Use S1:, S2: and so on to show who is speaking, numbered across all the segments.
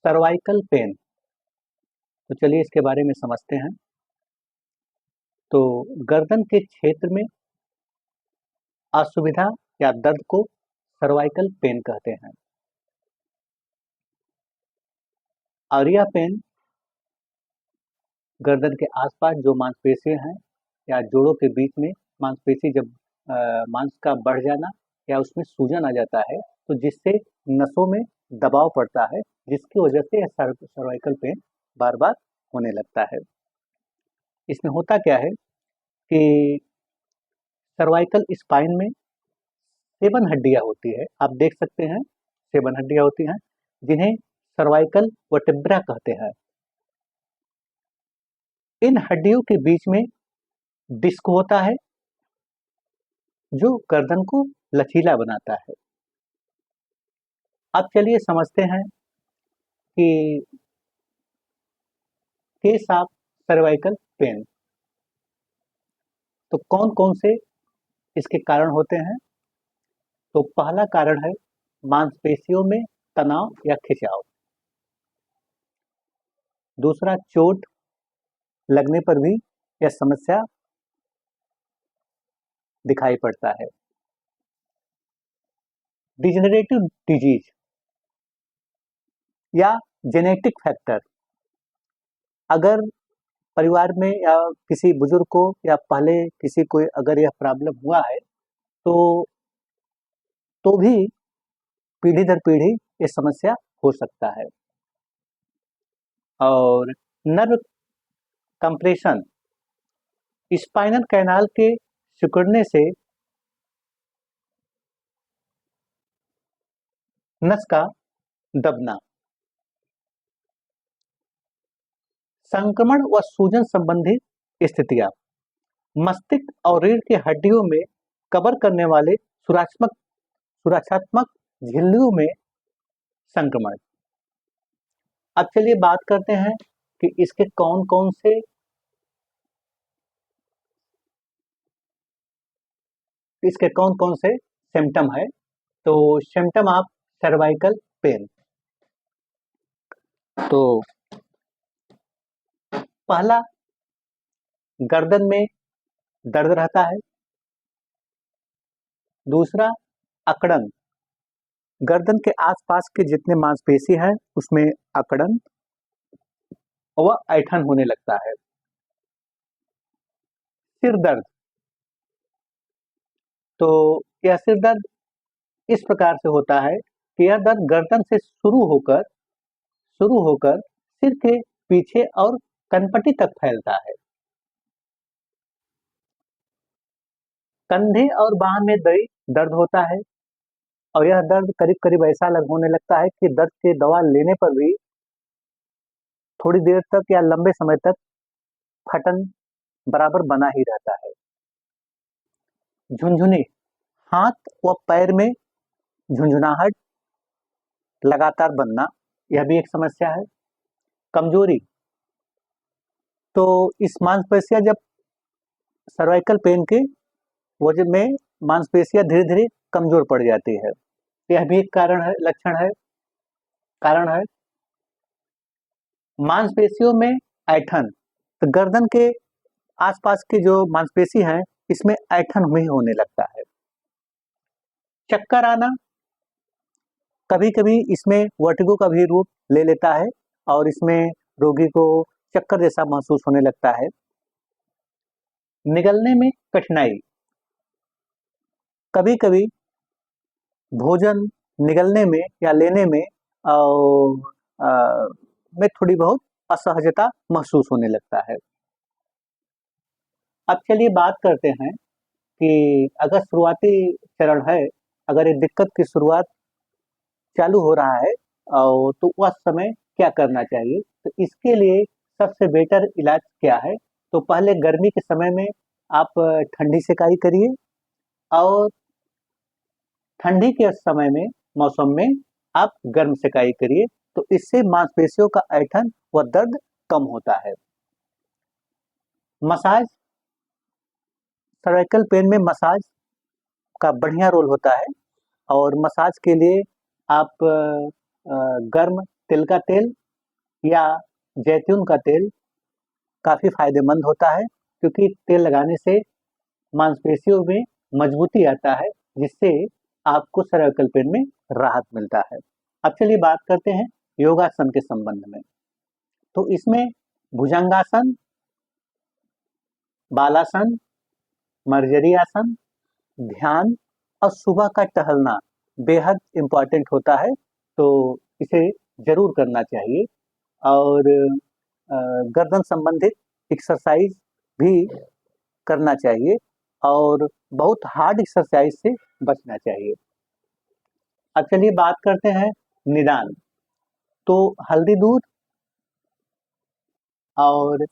S1: Cervical pain. तो चलिए इसके बारे में समझते हैं। तो गर्दन के क्षेत्र में असुविधा या दर्द को सर्वाइकल पेन कहते हैं। और यह पेन गर्दन के आसपास जो मांसपेशियां हैं या जोड़ों के बीच में मांसपेशी जब मांस का बढ़ जाना या उसमें सूजन आ जाता है, तो जिससे नसों में दबाव पड़ता है, जिसकी वजह से यह सर्वाइकल पेन बार बार होने लगता है। इसमें होता क्या है कि सर्वाइकल स्पाइन में 7 हड्डियां होती है। आप देख सकते हैं 7 हड्डियां होती हैं, जिन्हें सर्वाइकल वर्टेब्रा कहते हैं। इन हड्डियों के बीच में डिस्क होता है जो गर्दन को लचीला बनाता है। अब चलिए समझते हैं कि केस ऑफ सर्वाइकल पेन। तो कौन कौन से इसके कारण होते हैं। तो पहला कारण है मांसपेशियों में तनाव या खिंचाव। दूसरा, चोट लगने पर भी यह समस्या दिखाई पड़ता है। डिजेनरेटिव डिजीज या जेनेटिक फैक्टर। अगर परिवार में या किसी बुजुर्ग को या पहले किसी को अगर यह प्रॉब्लम हुआ है, तो भी पीढ़ी दर पीढ़ी ये समस्या हो सकता है। और नर्व कंप्रेशन, स्पाइनल कैनाल के सिकुड़ने से नस का दबना। संक्रमण व सूजन संबंधी स्थितियां, मस्तिष्क और रीढ़ की हड्डियों में कवर करने वाले सुरक्षात्मक झिल्लियों में संक्रमण। अब चलिए बात करते हैं कि इसके कौन कौन से सिम्टम है। तो सिम्टम ऑफ सर्वाइकल पेन। तो पहला, गर्दन में दर्द रहता है। दूसरा, अकड़न, गर्दन के आसपास के जितने मांसपेशी हैं उसमें अकड़न व ऐंठन होने लगता है। सिर दर्द, तो यह सिर दर्द इस प्रकार से होता है कि यह दर्द गर्दन से शुरू होकर सिर के पीछे और कनपट्टी तक फैलता है। कंधे और बाह में दर्द होता है और यह दर्द करीब करीब ऐसा होने लगता है कि दर्द की दवा लेने पर भी थोड़ी देर तक या लंबे समय तक फटन बराबर बना ही रहता है। झुनझुनी, हाथ व पैर में झुंझुनाहट लगातार बनना, यह भी एक समस्या है। कमजोरी, तो इस मांसपेशियां जब सर्वाइकल पेन के वजह में मांसपेशियां धीरे धीरे कमजोर पड़ जाती है, यह भी एक कारण है। मांसपेशियों में ऐंठन, तो गर्दन के आसपास के जो मांसपेशी हैं इसमें ऐंठन भी होने लगता है। चक्कर आना, कभी कभी इसमें वर्टिगो का भी रूप ले लेता है और इसमें रोगी को चक्कर जैसा महसूस होने लगता है। निगलने में कठिनाई, कभी कभी भोजन निगलने में या लेने में में थोड़ी बहुत असहजता महसूस होने लगता है। अब चलिए बात करते हैं कि अगर शुरुआती चरण है, अगर ये दिक्कत की शुरुआत चालू हो रहा है और तो उस समय क्या करना चाहिए। तो इसके लिए सबसे बेटर इलाज क्या है। तो पहले गर्मी के समय में आप ठंडी सेकाई करिए और ठंडी के समय में मौसम में आप गर्म सेकाई करिए, तो इससे मांसपेशियों का ऐंठन व दर्द कम होता है। मसाज, सर्वाइकल पेन में मसाज का बढ़िया रोल होता है और मसाज के लिए आप गर्म तिल का तेल या जैतून का तेल काफ़ी फायदेमंद होता है, क्योंकि तेल लगाने से मांसपेशियों में मजबूती आता है, जिससे आपको सर्वाइकल पेन में राहत मिलता है। अब चलिए बात करते हैं योगासन के संबंध में। तो इसमें भुजंगासन, बालासन, मर्जरी आसन, ध्यान और सुबह का टहलना बेहद इम्पोर्टेंट होता है, तो इसे ज़रूर करना चाहिए। और गर्दन संबंधित एक्सरसाइज भी करना चाहिए और बहुत हार्ड एक्सरसाइज से बचना चाहिए। अब चलिए बात करते हैं निदान। तो हल्दी दूध और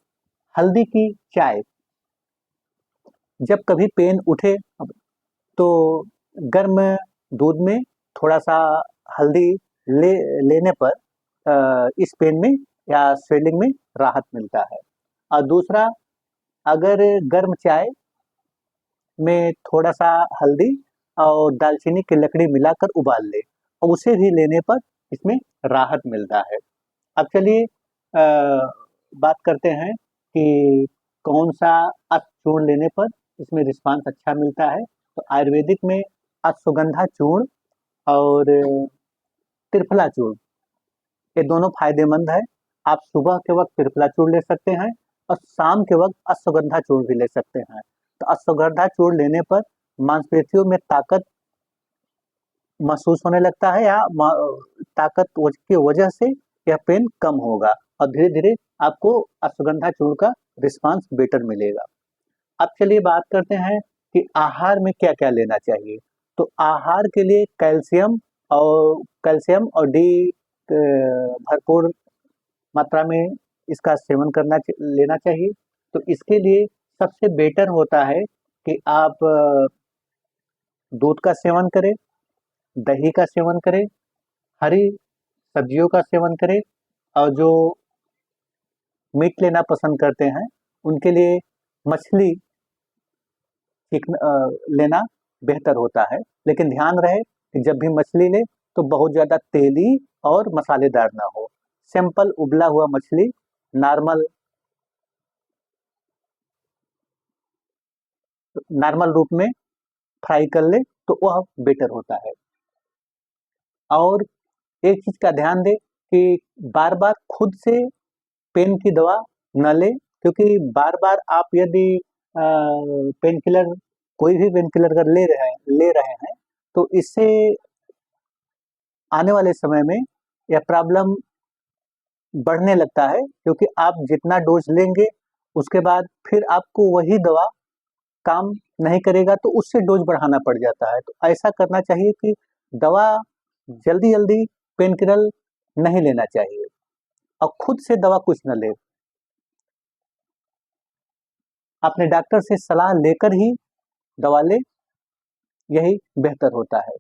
S1: हल्दी की चाय, जब कभी पेन उठे तो गर्म दूध में थोड़ा सा हल्दी लेने पर इस पेन में या स्वेलिंग में राहत मिलता है। और दूसरा, अगर गर्म चाय में थोड़ा सा हल्दी और दालचीनी की लकड़ी मिलाकर उबाल ले और उसे भी लेने पर इसमें राहत मिलता है। अब चलिए बात करते हैं कि कौन सा अश्वचूर्ण लेने पर इसमें रिस्पांस अच्छा मिलता है। तो आयुर्वेदिक में अश्वगंधा चूर्ण और त्रिफला चूर्ण, ये दोनों फायदेमंद है। आप सुबह के वक्त त्रिफला चूर्ण ले सकते हैं और शाम के वक्त अश्वगंधा चूर्ण भी ले सकते हैं। तो अश्वगंधा चूर्ण लेने पर मांसपेशियों में ताकत महसूस होने लगता है, या ताकत की वजह से यह पेन कम होगा और धीरे धीरे आपको अश्वगंधा चूर्ण का रिस्पांस बेटर मिलेगा। अब चलिए बात करते हैं कि आहार में क्या क्या लेना चाहिए। तो आहार के लिए कैल्शियम और डी भरपूर मात्रा में इसका सेवन लेना चाहिए। तो इसके लिए सबसे बेटर होता है कि आप दूध का सेवन करें, दही का सेवन करें, हरी सब्जियों का सेवन करें, और जो मीट लेना पसंद करते हैं उनके लिए मछली लेना बेहतर होता है। लेकिन ध्यान रहे कि जब भी मछली ले तो बहुत ज़्यादा तेली और मसालेदार ना हो। सिंपल उबला हुआ मछली नॉर्मल रूप में फ्राई कर ले तो वह बेटर होता है। और एक चीज़ का ध्यान दें कि बार-बार खुद से पेन की दवा न लें, क्योंकि बार-बार आप यदि पेन किलर कोई भी पेन किलर अगर ले रहे हैं तो इससे आने वाले समय में यह प्रॉब्लम बढ़ने लगता है, क्योंकि आप जितना डोज लेंगे उसके बाद फिर आपको वही दवा काम नहीं करेगा तो उससे डोज बढ़ाना पड़ जाता है। तो ऐसा करना चाहिए कि दवा जल्दी-जल्दी पेन किलर नहीं लेना चाहिए और खुद से दवा कुछ न लें। अपने डॉक्टर से सलाह लेकर ही दवा लें, यही बेहतर होता है।